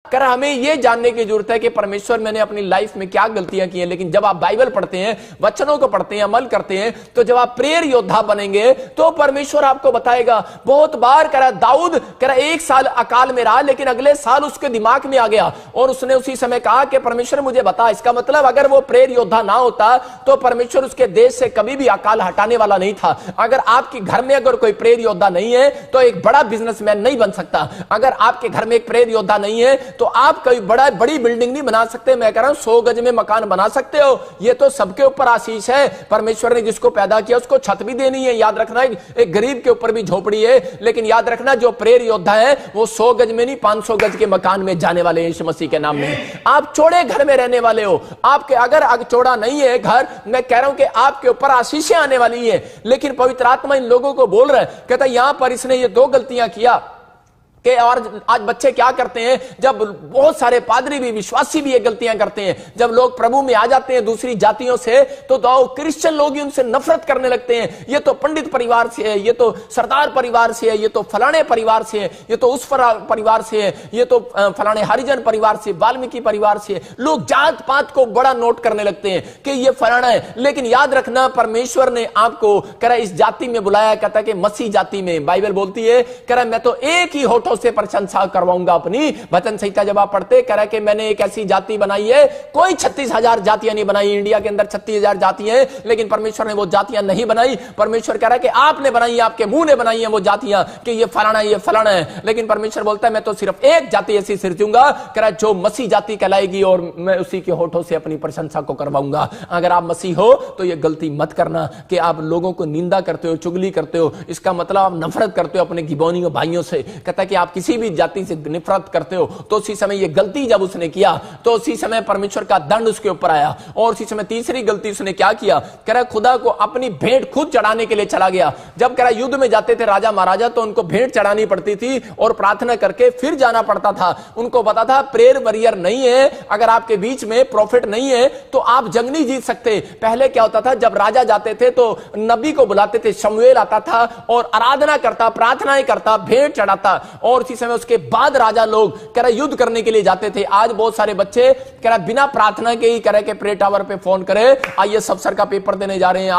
कर हमें यह जानने की जरूरत है कि परमेश्वर मैंने अपनी लाइफ में क्या गलतियां की हैं। लेकिन जब आप बाइबल पढ़ते हैं, वचनों को पढ़ते हैं, अमल करते हैं, तो जब आप प्रेयर योद्धा बनेंगे तो परमेश्वर आपको बताएगा। बहुत बार करा दाऊद करा 1 साल अकाल में रहा, लेकिन अगले साल उसके दिमाग में आ गया और उसने उसी समय कहा कि परमेश्वर मुझे बता। इसका मतलब अगर वो प्रेयर योद्धा ना होता तो परमेश्वर उसके देश से कभी भी अकाल हटाने वाला नहीं था। अगर आपके घर में अगर कोई प्रेयर योद्धा नहीं है तो एक बड़ा बिजनेसमैन नहीं बन सकता। अगर आपके घर में एक प्रेयर योद्धा नहीं है तो आप कोई बड़ी बिल्डिंग नहीं बना सकते। मैं कह रहा हूं 100 गज में मकान बना सकते हो। ये तो सबके ऊपर आशीष है। परमेश्वर ने जिसको पैदा किया उसको छत भी देनी है। याद रखना, एक गरीब के ऊपर भी झोपड़ी है, लेकिन याद रखना जो प्रेयर योद्धा है वो 100 गज में नहीं 500 गज के मकान में जाने वाले हैं यीशु मसीह के नाम में। आप चौड़े घर में रहने वाले हो। आपके अगर चौड़ा नहीं है घर, मैं कह रहा हूं कि आपके ऊपर आशीषें आने वाली है। लेकिन पवित्र आत्मा इन लोगों को बोल रहा है, कहता यहां पर इसने ये 2 गलतियां किया कि और आज बच्चे क्या करते हैं, जब बहुत सारे पादरी भी विश्वासी भी ये गलतियां करते हैं। जब लोग प्रभु में आ जाते हैं दूसरी जातियों से तो क्रिश्चियन लोग ही उनसे नफरत करने लगते हैं। ये तो पंडित परिवार से है, ये तो सरदार परिवार से है, ये तो फलाने परिवार से है, ये तो उस परिवार से है, ये तो फलाने हरिजन परिवार से, वाल्मीकि परिवार से है। लोग जात पात को बड़ा नोट करने लगते हैं कि ये फलाना है। लेकिन याद रखना परमेश्वर ने आपको करा इस जाति में बुलाया, कहता कि मसीह जाति में। बाइबल बोलती है करा मैं तो एक ही होठों से प्रशंसा करवाऊंगा अपनी। वचन संहिता जब आप पढ़ते करा कि मैंने एक ऐसी जाति बनाई है, कोई 36,000 जातियां नहीं बनाई। इंडिया के अंदर 36,000 जातियां हैं, लेकिन परमेश्वर ने वो जातियां नहीं बनाई। परमेश्वर कह रहा है कि आपने बनाई है, आपके मुंह ने बनाई है वो जातियां कि ये फलाना है, ये फलाना है। लेकिन परमेश्वर बोलता है मैं तो सिर्फ एक जाति ऐसी सिरजूंगा करा जो मसीह जाति कहलाएगी और मैं उसी के होठों से अपनी प्रशंसा को करवाऊंगा। अगर आप मसीह हो तो ये गलती मत करना कि आप लोगों को निंदा करते हो, चुगली करते हो। इसका मतलब आप नफरत करते हो अपने गिबोनियों भाइयों से। कहता है कि आप किसी भी जाति से नफरत करते हो। तो उसी समय ये गलती जब उसने किया तो उसी समय परमेश्वर का दंड उसके ऊपर आया। और उसी समय तीसरी गलती उसने क्या किया, कह रहा खुदा को अपनी भेंट खुद चढ़ाने के लिए चला गया। जब कह रहा युद्ध में जाते थे राजा महाराजा तो उनको भेंट चढ़ानी पड़ती थी और प्रार्थना करके फिर जाना पड़ता था। उनको पता था प्रेयर वॉरियर नहीं है, अगर आपके बीच में प्रॉफिट नहीं है तो आप जंग नहीं जीत सकते। पहले क्या होता था, जब राजा जाते थे तो नबी को बुलाते थे, शमूएल आता था और आराधना करता, प्रार्थनाएं करता, भेंट चढ़ाता और इसी समय उसके बाद राजा लोग कह रहे युद्ध करने के लिए जाते थे। आज बहुत सारे बच्चे कह रहे बिना प्रार्थना के ही कह रहे कि प्रे टावर पे फोन करे आईएएस अफसर का पेपर देने जा रहे हैं,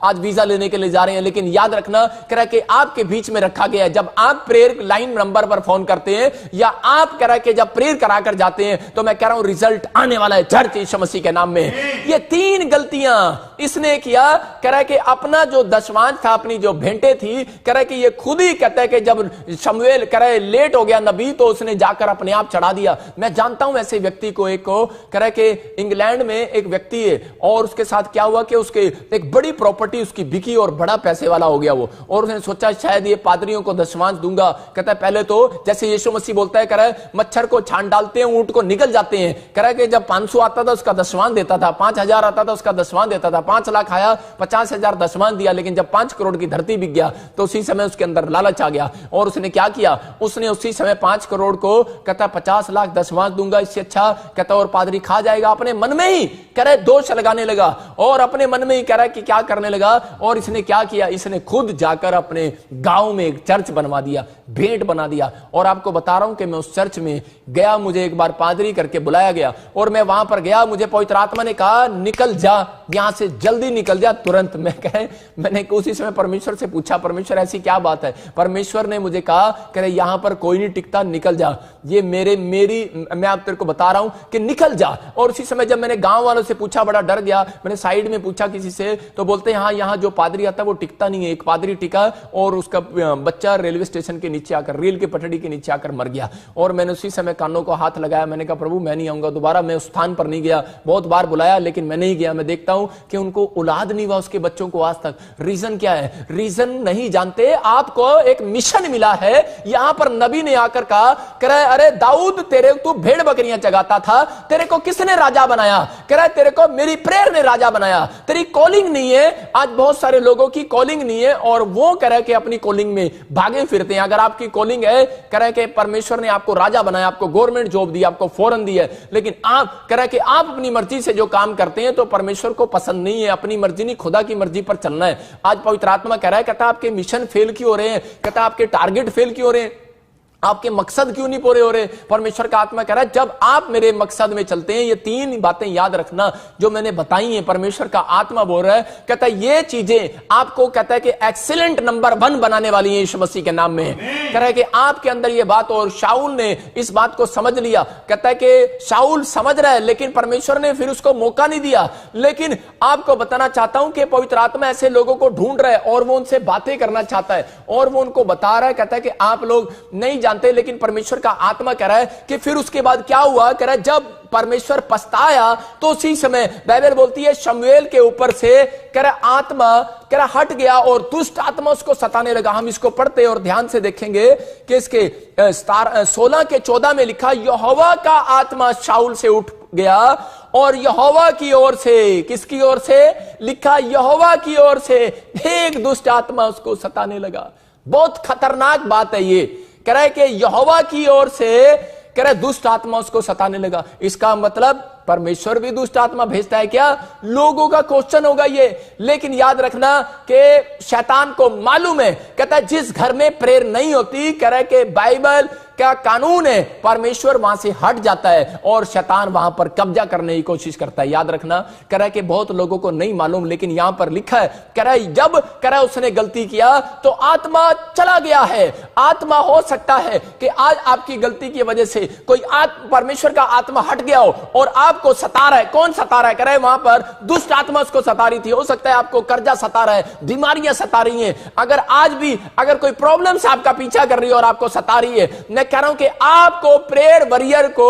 आज वीजा लेने के लिए जा रहे हैं। लेकिन याद रखना कह रहे कि आपके बीच में रखा गया है। जब आप प्रेयर लाइन नंबर पर फोन करते हैं या आप कह रहे कि जब प्रेयर कराकर जाते हैं तो मैं कह रहा हूं रिजल्ट आने वाला है चर्च यीशु मसीह के नाम में। ये 3 गलतियां इसने किया। कह रहा कि अपना जो दशवांश था, अपनी जो भेंटे थी, कह रहा कि ये खुद ही कहता है कि जब शमूएल कह रहे लेट हो गया नबी तो उसने जाकर अपने आप चढ़ा दिया। मैं जानता हूं ऐसे व्यक्ति को, एक को कह रहा कि इंग्लैंड में एक व्यक्ति है और उसके साथ क्या हुआ कि उसके एक बड़ी प्रॉपर्टी उसकी बिकी और बड़ा पैसे वाला हो गया वो। और उसने सोचा शायद ये पादरियों को दशवांश दूंगा। कहता है पहले तो जैसे यीशु मसीह बोलता है, कह रहा है मच्छर को छान डालते हैं ऊंट को निकल जाते हैं। कह रहा है कि जब 500 आता था उसका दशवांश देता था, 5,000 आता था उसका दशवांश देता था, 5 लाख आया 50,000 दशवांश दिया। लेकिन जब 5 करोड़ की धरती बिक गया तो उसी समय उसके अंदर लालच आ गया और उसने क्या किया, उसने उसी समय 5 करोड़ को कहता 50 लाख दशवांश दूंगा, इससे अच्छा कहता और पादरी खा जाएगा। अपने मन में ही कह रहे दोष लगाने लगा और अपने मन में ही कह रहा कि क्या करने लगा। और इसने क्या किया, इसने खुद जाकर अपने गांव में एक चर्च बनवा दिया, भेंट बना दिया। और आपको बता रहा हूं कि मैं उस चर्च में गया, मुझे एक बार पादरी करके बुलाया गया और मैं वहां पर गया। मुझे पवित्र आत्मा ने कहा निकल जा यहां से, जल्दी निकल जा तुरंत। मैंने उसी समय परमेश्वर से पूछा, परमेश्वर ऐसी क्या बात है। परमेश्वर ने मुझे कहा कह रहे यहां पर कोई नहीं टिकता, निकल जा। ये मैं आप तेरे को बता रहा हूं कि निकल जा। और उसी समय जब मैंने गांव वालों से पूछा, बड़ा डर गया, मैंने साइड में पूछा किसी से तो बोलते हैं हाँ यहाँ जो पादरी आता है वो टिकता नहीं है। एक पादरी टिका और उसका बच्चा रेलवे स्टेशन के नीचे आकर, रेल की पटड़ी के नीचे आकर मर गया। और मैंने उसी समय कानों को हाथ लगाया, मैंने कहा प्रभु मैं नहीं आऊंगा दोबारा। मैं उस स्थान पर नहीं गया, बहुत बार बुलाया लेकिन मैं नहीं गया। मैं देखता हूं कि उनको औलाद नहीं हुआ उसके बच्चों को आज तक। रीजन क्या है, रीजन नहीं जानते। आपको एक मिशन मिला है। यहां पर नबी ने आकर कहा कह रहा है अरे दाऊद तेरे तू भेड़ बकरियां चगाता था, तेरे को किसने राजा बनाया। कह रहा है तेरे को मेरी प्रेयर ने राजा बनाया, तेरी कॉलिंग नहीं है। आज बहुत सारे लोगों की कॉलिंग नहीं है और वो कह रहा है कि अपनी कॉलिंग में भागे फिरते हैं। अगर आपकी कॉलिंग है, कह रहा है कि परमेश्वर ने आपको राजा बनाया, आपको गवर्नमेंट जॉब दी, आपको फौरन दी है, लेकिन आप कह रहा है कि आप अपनी मर्जी से जो काम करते हैं तो परमेश्वर को पसंद नहीं है। अपनी मर्जी नहीं, खुदा की मर्जी पर चलना है। आज पवित्र आत्मा कह रहा है, कहता आपके मिशन फेल क्यों हो रहे हैं, कहता आपके टारगेट फेल क्यों हो रहे हैं। आपके मकसद क्यों नहीं पूरे हो रहे? परमेश्वर का आत्मा कह रहा है जब आप मेरे मकसद में चलते हैं, ये 3 बातें याद रखना जो मैंने बताई हैं। परमेश्वर का आत्मा बोल रहा है, कहता है ये चीजें आपको, कहता है कि एक्सीलेंट नंबर 1 बनाने वाली हैं यीशु मसीह के नाम में। कह रहा है कि आपके अंदर ये बात, और शाऊल ने इस बात को समझ लिया। कहता है कि शाऊल समझ रहा है लेकिन परमेश्वर ने फिर उसको मौका नहीं दिया। लेकिन आपको बताना चाहता हूं कि पवित्र आत्मा ऐसे लोगों को ढूंढ रहा है और वो उनसे बातें करना चाहता है और वो उनको बता रहा है। कहता है कि आप लोग नहीं जानते, लेकिन परमेश्वर का आत्मा कह रहा है कि फिर उसके बाद क्या हुआ। कह रहा है जब परमेश्वर पछताया तो उसी समय बाइबल बोलती है शमूएल के ऊपर से कह रहा आत्मा कह रहा हट गया और दुष्ट आत्मा उसको सताने लगा। हम इसको पढ़ते और ध्यान से देखेंगे कि इसके 16 के 14 में लिखा, यहोवा का आत्मा शाऊल से उठ गया और यहोवा की ओर से, किसकी ओर से? लिखा यहोवा की ओर से एक दुष्ट आत्मा उसको सताने लगा। बहुत खतरनाक बात है ये। कह रहा है कि यहोवा की ओर से कह रहा है दुष्ट आत्मा उसको सताने लगा। इसका मतलब परमेश्वर भी दुष्ट आत्मा भेजता है क्या? लोगों का क्वेश्चन होगा ये। लेकिन याद रखना कि शैतान को मालूम है, कहता है जिस घर में प्रेयर नहीं होती, कह रहा है कि बाइबल क्या कानून है, परमेश्वर वहां से हट जाता है और शैतान वहां पर कब्जा करने की कोशिश करता है। याद रखना, कह रहा है कि बहुत लोगों को नहीं मालूम, लेकिन यहां पर लिखा है, कह रहा है जब कह रहा है उसने गलती किया तो आत्मा चला गया है। आत्मा हो सकता है कि आज आपकी गलती की वजह से कोई परमेश्वर का आत्मा हट गया हो और आपको सता रहा है। कौन सता रहा है? कह रहा है वहां पर दुष्ट आत्मा उसको सता रही थी। हो सकता है आपको कर्जा सता रहा है, बीमारियां सता रही हैं। अगर आज भी अगर कोई प्रॉब्लम से आपका पीछा कर रही है और आपको सता रही है, मैं कह रहा हूं कि आपको प्रेयर वॉरियर को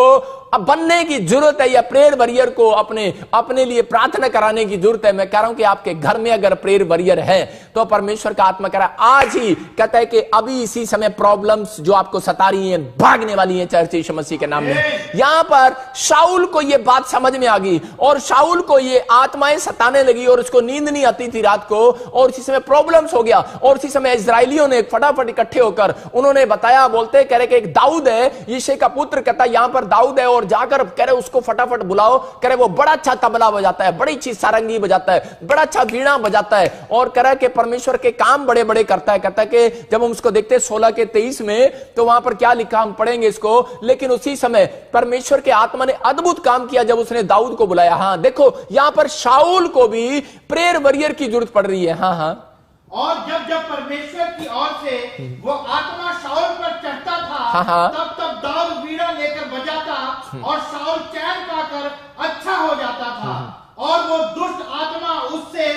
अब बनने की जरूरत है, या प्रेयर वॉरियर को अपने लिए प्रार्थना कराने की जरूरत है। मैं कह रहा हूं कि आपके घर में अगर प्रेयर वॉरियर है तो परमेश्वर का आत्मा कह रहा है आज ही, कहता है कि अभी इसी समय प्रॉब्लम्स जो आपको सता रही हैं भागने वाली हैं चर्च यीशु मसीह के नाम में। यहां पर शाऊल को यह बात समझ में आ गई और शाऊल को ये आत्माएं सताने लगी और उसको नींद नहीं आती थी रात को, और इसी समय प्रॉब्लम्स हो गया। और इसी समय इजराइलियों ने फटाफट इकट्ठे होकर उन्होंने बताया, बोलते कह रहे कि एक दाऊद है यिशै का पुत्र, कहता यहां पर दाऊद है और जाकर कह रहे उसको फटाफट बुलाओ। कह रहे वो बड़ा अच्छा तबला बजाता है, बड़ी अच्छी सारंगी बजाता है, बड़ा अच्छा वीणा बजाता है और कह रहा है कि परमेश्वर के काम बड़े बड़े करता है। कहता है कि जब हम उसको देखते हैं 16 के 23 में, तो वहां पर क्या लिखा हम पढ़ेंगे इसको। लेकिन उसी समय परमेश्वर के आत्मा ने अद्भुत काम किया जब उसने दाऊद को बुलाया। हाँ देखो यहां पर शाऊल को भी प्रेयर वॉरियर की जरूरत पड़ रही है। हाँ और जब जब परमेश्वर की ओर से वो आत्मा शाऊल पर चढ़ता था, तब तब दाऊद वीणा लेकर बजाता और शाऊल चैन पाकर अच्छा हो जाता था और वो दुष्ट आत्मा उससे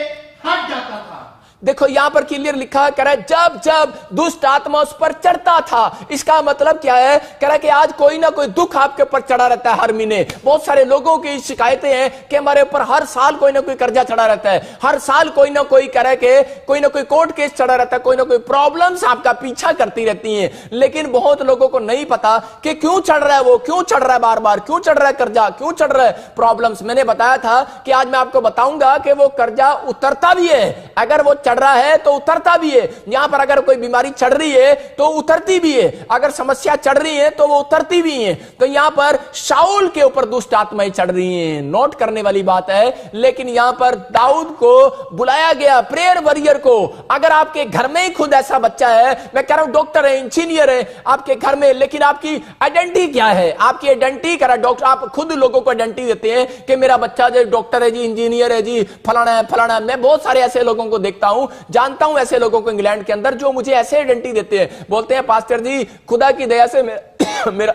हट जाता था। देखो यहां पर क्लियर लिखा है, कह रहा है जब जब दुष्ट आत्मा उस पर चढ़ता था। इसका मतलब क्या है? कह रहा है कि आज कोई ना कोई दुख आपके ऊपर चढ़ा रहता है हर महीने। बहुत सारे लोगों की शिकायतें हैं कि हमारे ऊपर हर साल कोई ना कोई कर्जा चढ़ा रहता है, हर साल कोई ना कोई कह रहा है कि कोई ना कोई कोर्ट केस चढ़ा रहता है, कोई ना कोई प्रॉब्लम्स आपका पीछा करती रहती हैं। लेकिन बहुत लोगों को नहीं पता कि क्यों चढ़ रहा है, वो क्यों चढ़ रहा है, बार बार क्यों चढ़ रहा है कर्जा, क्यों चढ़ रहा है प्रॉब्लम्स। मैंने बताया था कि आज मैं आपको बताऊंगा कि वो कर्जा उतरता भी है, अगर वो चढ़ रहा है तो उतरता भी है। यहां पर अगर कोई बीमारी चढ़ रही है तो उतरती भी है, अगर समस्या चढ़ रही है तो वो उतरती भी है। तो यहां पर शाऊल के ऊपर दुष्ट आत्माएं चढ़ रही हैं, नोट करने वाली बात है। लेकिन यहां पर दाऊद को बुलाया गया, प्रेयर वॉरियर को। अगर आपके घर में ही खुद ऐसा बच्चा है, मैं कह रहा हूं डॉक्टर है, इंजीनियर है आपके घर में, लेकिन आपकी आइडेंटिटी क्या है? आपकी आइडेंटिटी करा डॉक्टर, आप खुद लोगों को आइडेंटिटी देते हैं कि मेरा बच्चा जो डॉक्टर है जी, इंजीनियर है जी, फलाना है फलाना है। मैं बहुत सारे ऐसे लोगों को देखता हूं, जानता हूं ऐसे लोगों को इंग्लैंड के अंदर जो मुझे ऐसे आइडेंटिटी देते हैं, बोलते हैं पास्टर जी खुदा की दया से मेरा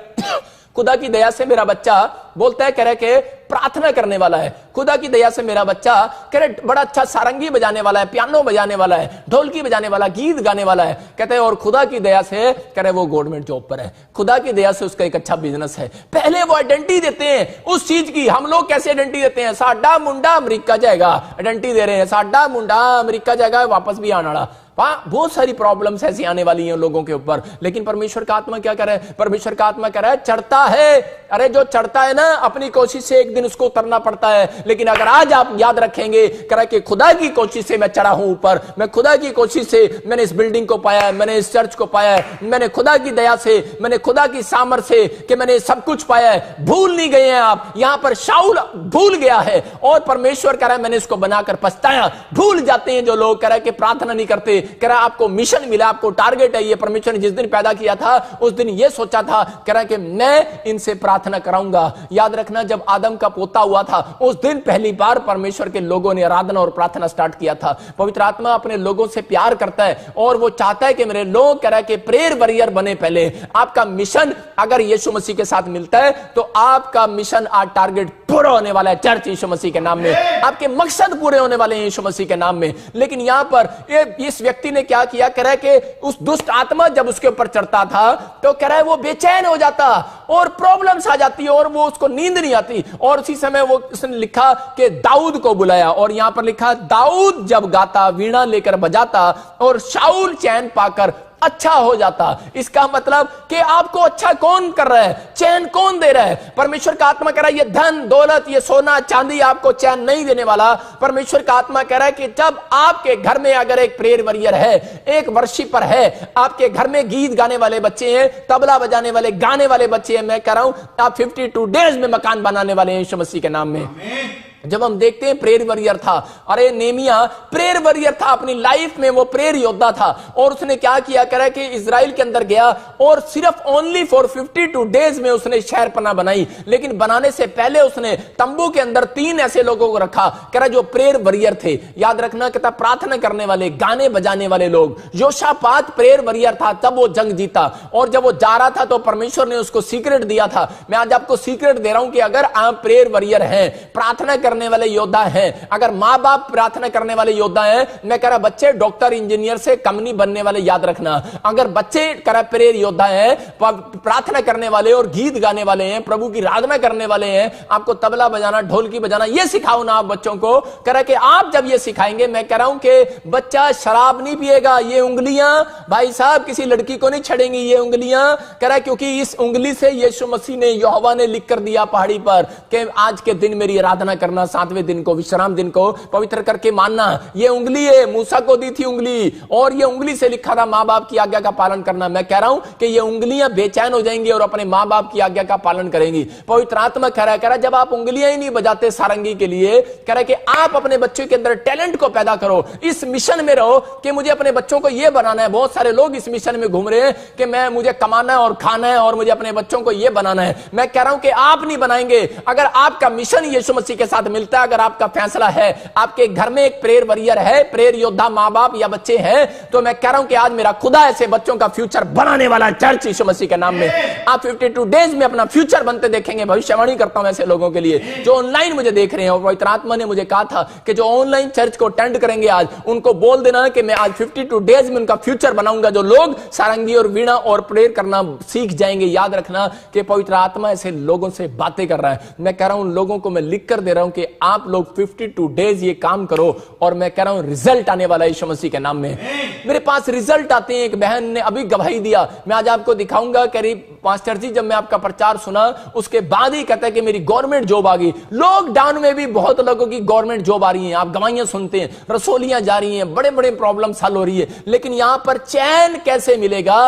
खुदा की दया से मेरा बच्चा, बोलता है कह रहे कि प्रार्थना करने वाला है, खुदा की दया से मेरा बच्चा कह रहे बड़ा अच्छा सारंगी बजाने वाला है, पियानो बजाने वाला है, ढोलकी बजाने वाला, गीत गाने वाला है। कहते हैं और खुदा की दया से कह रहे वो गवर्नमेंट जॉब पर है, खुदा की दया से उसका एक अच्छा बिजनेस है। पहले वो आइडेंटिटी देते हैं उस चीज की। हम लोग कैसे आइडेंटिटी देते हैं? साडा मुंडा अमेरिका जाएगा, आइडेंटिटी दे रहे हैं, साडा मुंडा अमेरिका जाएगा, वापस भी आना रहा। बहुत सारी प्रॉब्लम्स ऐसी आने वाली हैं लोगों के ऊपर। लेकिन परमेश्वर का आत्मा क्या कर रहा है? परमेश्वर का आत्मा कह रहा है चढ़ता है। अरे जो चढ़ता है ना, अपनी कोशिश से एक दिन उसको उतरना पड़ता है। लेकिन अगर आज आप याद रखेंगे, कह रहा कि खुदा की कोशिश से मैं चढ़ा हूं ऊपर, मैं खुदा की कोशिश से मैंने इस बिल्डिंग को पाया है, मैंने इस चर्च को पाया है, मैंने खुदा की दया से, मैंने खुदा की सामर्थ से कि मैंने सब कुछ पाया है। भूल नहीं गए हैं आप। यहां पर शाऊल भूल गया है और परमेश्वर कह रहा है मैंने इसको बनाकर पछताया। भूल जाते हैं जो लोग, कह रहा है कि प्रार्थना नहीं करते, कह रहा आपको मिशन मिला, आपको टारगेट है। ये परमेश्वर ने जिस दिन पैदा किया था उस दिन ये सोचा था, कह रहा कि मैं इनसे प्रार्थना कराऊंगा। याद रखना, जब आदम का पोता हुआ था उस दिन पहली बार परमेश्वर के लोगों ने आराधना और प्रार्थना स्टार्ट किया था। पवित्र आत्मा अपने लोगों से प्यार करता है और वो चाहता है कि मेरे लोग, कह रहा है कि प्रेयर वॉरियर बने। पहले आपका मिशन अगर यीशु मसीह के साथ मिलता है तो आपका मिशन, आज टारगेट पूरा होने वाला है चर्च यीशु मसीह के नाम में। आपके मकसद पूरे होने वाले हैं यीशु मसीह के नाम में। लेकिन यहां पर इस व्यक्ति ने क्या किया, कह रहा है कि उस दुष्ट आत्मा जब उसके ऊपर चढ़ता था तो कह रहा है वो बेचैन हो जाता और प्रॉब्लम्स आ जाती और वो उसको नींद नहीं आती। और उसी समय वो उसने लिखा कि दाऊद को बुलाया, और यहां पर लिखा दाऊद जब गाता, वीणा लेकर बजाता और शाऊल चैन पाकर अच्छा हो जाता। इसका मतलब कि आपको अच्छा कौन कर रहा है, चैन कौन दे रहा है? परमेश्वर का आत्मा कह रहा है ये धन दौलत, ये सोना चांदी आपको चैन नहीं देने वाला। परमेश्वर का आत्मा कह रहा है कि जब आपके घर में अगर एक प्रेयर वॉरियर है, एक वर्शिपर है, आपके घर में गीत गाने वाले बच्चे हैं, तबला बजाने वाले, गाने वाले बच्चे हैं, मैं कह रहा हूं आप 52 डेज में मकान बनाने वाले हैं यीशु मसीह के नाम में। जब हम देखते हैं प्रेयर वॉरियर था, अरे नेमिया प्रेयर वॉरियर था, अपनी लाइफ में वो प्रेयर योद्धा था। और उसने क्या किया, कह रहा है कि इजराइल के अंदर गया और सिर्फ ओनली फॉर 52 डेज में उसने शहरपनाह बनाई। लेकिन बनाने से पहले उसने तंबू के अंदर 3 ऐसे लोगों को रखा, कह रहा जो प्रेयर वॉरियर थे। याद रखना, कहता प्रार्थना करने वाले, गाने बजाने वाले लोग। योशापात प्रेयर वॉरियर था, तब वो जंग जीता। और जब वो जा रहा था तो परमेश्वर ने उसको सीक्रेट दिया था। मैं आज आपको सीक्रेट दे रहा हूं कि अगर आप प्रेयर वॉरियर हैं, प्रार्थना करने वाले योद्धा हैं, अगर मां बाप प्रार्थना करने वाले योद्धा हैं, मैं कह रहा बच्चे डॉक्टर इंजीनियर से कम नहीं बनने वाले। याद रखना, अगर बच्चे कह रहा प्रेयर योद्धा हैं, प्रार्थना करने वाले और गीत गाने वाले हैं, प्रभु की आराधना करने वाले हैं, आपको तबला बजाना, ढोलकी बजाना, ये सिखाओ ना आप बच्चों को। कह रहा कि आप जब ये सिखाएंगे, मैं कह रहा हूं कि बच्चा शराब नहीं पिएगा। ये उंगलियां भाई साहब किसी लड़की को नहीं छड़ेंगी, ये उंगलियां, कह रहा क्योंकि इस उंगली से यीशु मसीह ने, यहोवा ने लिख कर दिया पहाड़ी पर कि आज के दिन मेरी आराधना करना, 7वें दिन को, विश्राम दिन को पवित्र करके मानना। ये उंगली है, मूसा को दी थी उंगली, और ये उंगली से लिखा था मां बाप की आज्ञा का पालन करना। मैं कह रहा हूं कि ये उंगलियां बेचैन हो जाएंगी और अपने मां बाप की आज्ञा का पालन करेंगी। पवित्र आत्मा कह रहा है जब आप उंगलियां ही नहीं बजाते सारंगी के लिए, कह रहा है कि आप अपने बच्चों के अंदर टैलेंट को पैदा करो, इस मिशन में रहो कि मुझे अपने बच्चों को ये बनाना है। बहुत सारे लोग इस मिशन में घूम रहे हैं कि मैं, मुझे कमाना है और खाना है और मुझे अपने बच्चों को ये बनाना है। मैं कह रहा हूं कि आप नहीं बनाएंगे। अगर आपका मिशन यीशु मसीह के साथ मिलता है, अगर आपका फैसला है, आपके घर में एक प्रेयर वॉरियर है, प्रेयर योद्धा मां बाप या बच्चे हैं, तो मैं कह रहा हूं कि आज मेरा खुदा ऐसे बच्चों का फ्यूचर बनाने वाला चर्च यीशु मसीह के नाम में। आप 52 डेज में अपना फ्यूचर बनते देखेंगे। भविष्यवाणी करता हूं ऐसे लोगों के लिए जो ऑनलाइन मुझे देख रहे हैं। और पवित्र आत्मा ने मुझे कहा था कि जो ऑनलाइन चर्च को अटेंड करेंगे आज, उनको बोल देना कि मैं आज 52 डेज में उनका फ्यूचर बनाऊंगा। जो लोग सारंगी और वीणा और प्रेयर करना सीख जाएंगे, याद रखना कि पवित्र आत्मा ऐसे लोगों से बातें कर रहा है। मैं कह रहा हूं उन लोगों को मैं लिख कर दे रहा हूं कि आप लोग 52 डेज ये काम करो, और मैं कह रहा हूं रिजल्ट आने वाला है यीशु मसीह के नाम में। मेरे पास रिजल्ट आते हैं। एक बहन ने अभी गवाही दिया, मैं आज आपको दिखाऊंगा। करीब पास्टर जी, जब मैं आपका प्रचार सुना उसके बाद ही कहता है कि मेरी गवर्नमेंट जॉब आ गई। लॉकडाउन में भी बहुत लोगों की गवर्नमेंट जॉब आ रही है, आप गवाहियां सुनते हैं, रसोलियां जा रही हैं, बड़े बड़े प्रॉब्लम हल हो रही है। लेकिन यहां पर चैन कैसे मिलेगा?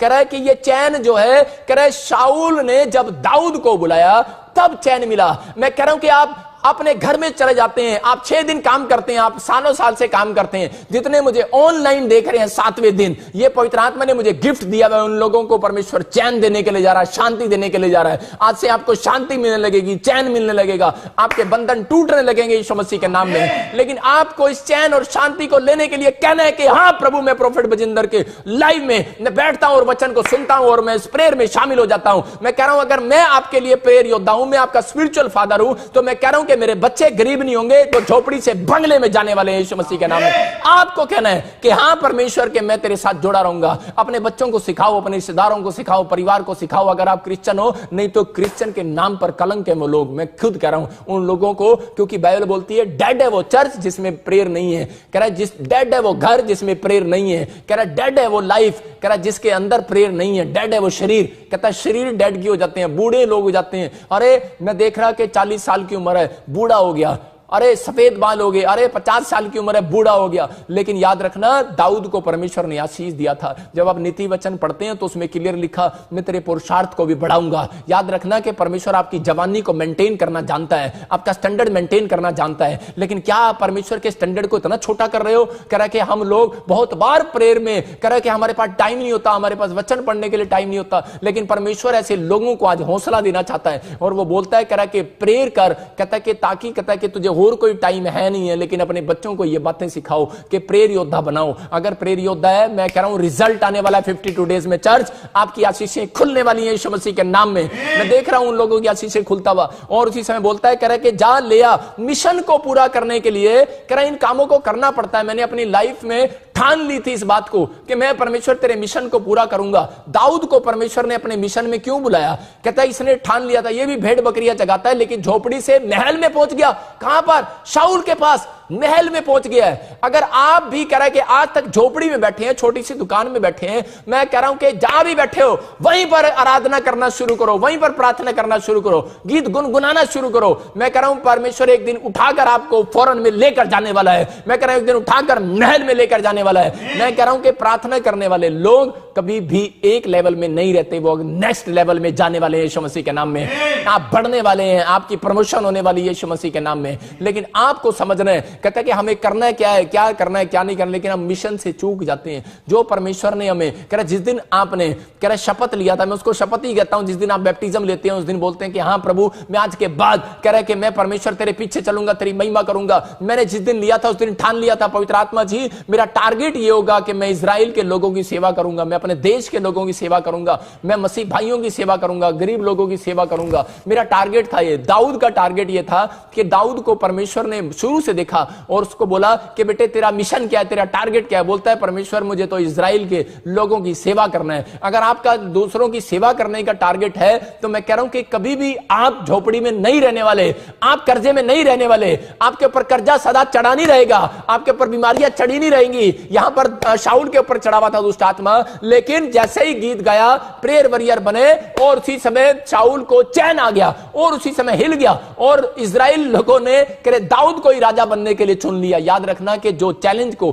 कह रहा है कि ये चैन जो है, कह रहा है शाऊल ने जब दाऊद को बुलाया तब चैन मिला। मैं कह रहा हूं कि आप अपने घर में चले जाते हैं, आप 6 दिन काम करते हैं, आप सालों साल से काम करते हैं। जितने मुझे ऑनलाइन देख रहे हैं 7वें दिन, ये पवित्र आत्मा ने मुझे गिफ्ट दिया है। उन लोगों को परमेश्वर चैन देने के लिए जा रहा है, शांति देने के लिए जा रहा है। आज से आपको शांति मिलने लगेगी, चैन मिलने लगेगा, आपके बंधन टूटने लगेंगे यीशु मसीह के नाम में। लेकिन आपको इस चैन और शांति को लेने के लिए कहना है कि हाँ प्रभु, मैं प्रोफेट बजिंदर के लाइव में मैं बैठता हूं और वचन को सुनता हूं और मैं इस प्रेयर में शामिल हो जाता हूं। मैं कह रहा हूं अगर मैं आपके लिए प्रेयर योद्धा हूं, मैं आपका स्पिरिचुअल फादर हूं, तो मैं कह रहा हूं कि मेरे बच्चे गरीब नहीं होंगे, तो झोपड़ी से बंगले में जाने वाले हैं यीशु मसीह के नाम में। आपको कहना है कि हाँ परमेश्वर के मैं तेरे साथ जुड़ा रहूंगा। अपने बच्चों को सिखाओ, अपने रिश्तेदारों को सिखाओ, परिवार को सिखाओ। अगर आप क्रिश्चियन हो, नहीं तो क्रिश्चियन के नाम पर कलंक है वो लोग। मैं खुद कह रहा हूं उन लोगों को, क्योंकि बाइबल बोलती है डेड है वो चर्च जिसमें प्रेयर नहीं है। कह रहा है जिस डेड है वो घर जिसमें प्रेयर नहीं है। कह रहा है डेड है वो लाइफ, कह रहा है जिसके अंदर प्रेयर नहीं है। डेड है वो शरीर, कहता है शरीर डेड की हो जाते हैं, बूढ़े लोग हो जाते हैं। अरे मैं देख रहा कि 40 साल की उम्र है, बूढ़ा हो गया। अरे सफेद बाल हो गए, अरे 50 साल की उम्र है, बूढ़ा हो गया। लेकिन याद रखना, दाऊद को परमेश्वर ने आशीष दिया था। जब आप नीति वचन पढ़ते हैं तो उसमें क्लियर लिखा, मैं तेरे पुरुषार्थ को भी बढ़ाऊंगा। याद रखना कि परमेश्वर आपकी जवानी को मेंटेन करना जानता है, आपका स्टैंडर्ड मेंटेन करना जानता है। लेकिन क्या आप परमेश्वर के स्टैंडर्ड को इतना छोटा कर रहे हो? कह रहा कि हम लोग बहुत बार प्रेयर में कह रहा कि हमारे पास टाइम नहीं होता, हमारे पास वचन पढ़ने के लिए टाइम नहीं होता। लेकिन परमेश्वर ऐसे लोगों को आज हौसला देना चाहता है और वो बोलता है, कह रहा कि प्रेयर कर, कहता है कि ताकि कहता है कि तुझे और कोई टाइम है नहीं है, लेकिन अपने बच्चों को ये बातें सिखाओ कि प्रेयर योद्धा बनाओ। अगर प्रेयर योद्धा है, मैं कह रहा हूं रिजल्ट आने वाला है 52 डेज में। चर्च, आपकी आशीषें खुलने वाली हैं यीशु मसीह के नाम में। मैं देख रहा हूं उन लोगों की आशीषें खुलता हुआ। और उसी समय बोलता है, कह रहा है कि जा लिया मिशन को पूरा करने के लिए, कह रहा इन कामों को करना पड़ता है। मैंने अपनी लाइफ में ठान ली थी इस बात को कि मैं परमेश्वर तेरे मिशन को पूरा करूंगा। दाऊद को परमेश्वर ने अपने मिशन में क्यों बुलाया? कहता है इसने ठान लिया था, ये भी भेड़ बकरियां जगाता है, लेकिन झोपड़ी से महल में पहुंच गया। कहां पर? शाऊल के पास महल में पहुंच गया है। अगर आप भी कह रहे कि आज तक झोपड़ी में बैठे हैं, छोटी सी दुकान में बैठे हैं, मैं कह रहा हूं कि जहां भी बैठे हो वहीं पर आराधना करना शुरू करो, वहीं पर प्रार्थना करना शुरू करो, गीत गुनगुनाना शुरू करो। मैं कह रहा हूं परमेश्वर एक दिन उठाकर आपको फौरन में लेकर जाने वाला है। मैं कह रहा हूं एक दिन उठाकर महल में लेकर जाने वाला है। मैं कह रहा हूं कि प्रार्थना करने वाले लोग कभी भी एक लेवल में नहीं रहते, वो नेक्स्ट लेवल में जाने वाले हैं यीशु मसीह के नाम में। आप बढ़ने वाले हैं, आपकी प्रमोशन होने वाली है यीशु मसीह के नाम में। लेकिन आपको समझना है, कहता है कि हमें करना है क्या है, क्या करना है क्या नहीं करना, लेकिन हम मिशन से चूक जाते हैं। जो परमेश्वर ने हमें कह रहा जिस दिन आपने कह रहा शपथ लिया था, मैं उसको शपथ ही कहता हूं, जिस दिन आप बैप्टिज्म लेते हैं उस दिन बोलते हैं कि हाँ प्रभु मैं आज के बाद कह रहा है कि मैं परमेश्वर तेरे पीछे चलूंगा, तेरी महिमा करूंगा। मैंने जिस दिन लिया था उस दिन ठान लिया था, पवित्र आत्मा जी मेरा टारगेट ये होगा कि मैं इजराइल के लोगों की सेवा करूंगा, मैं अपने देश के लोगों की सेवा करूंगा, मैं मसीह भाइयों की सेवा करूंगा, गरीब लोगों की सेवा करूंगा। मेरा टारगेट था ये। दाऊद का टारगेट ये था कि दाऊद को परमेश्वर ने शुरू से देखा और उसको बोला कि बेटे तेरा मिशन क्या है, तेरा टारगेट क्या है? बोलता है परमेश्वर मुझे तो इजराइल के लोगों की सेवा करना है। अगर आपका दूसरों की सेवा करने का टारगेट है तो मैं कह रहा हूं कि कभी भी आप झोपड़ी में नहीं रहने वाले, आप कर्जे में नहीं रहने वाले, आपके ऊपर कर्जा सदा चढ़ा नहीं रहेगा, आपके ऊपर बीमारियां चढ़ी नहीं रहेंगी। यहां पर शाऊल के ऊपर चढ़ा हुआ था दुष्ट आत्मा, लेकिन जैसे ही गीत गाया प्रेयर वॉरियर बने और उसी समय शाऊल को चैन आ गया और उसी समय हिल गया और इजराइल लोगों ने दाऊद को ही राजा बनने के लिए चुन लिया। याद रखना कि जो चैलेंज को,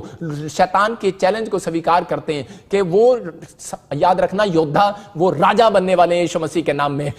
शैतान के चैलेंज को स्वीकार करते हैं कि वो, याद रखना योद्धा वो राजा बनने वाले हैं यीशु मसीह के नाम में।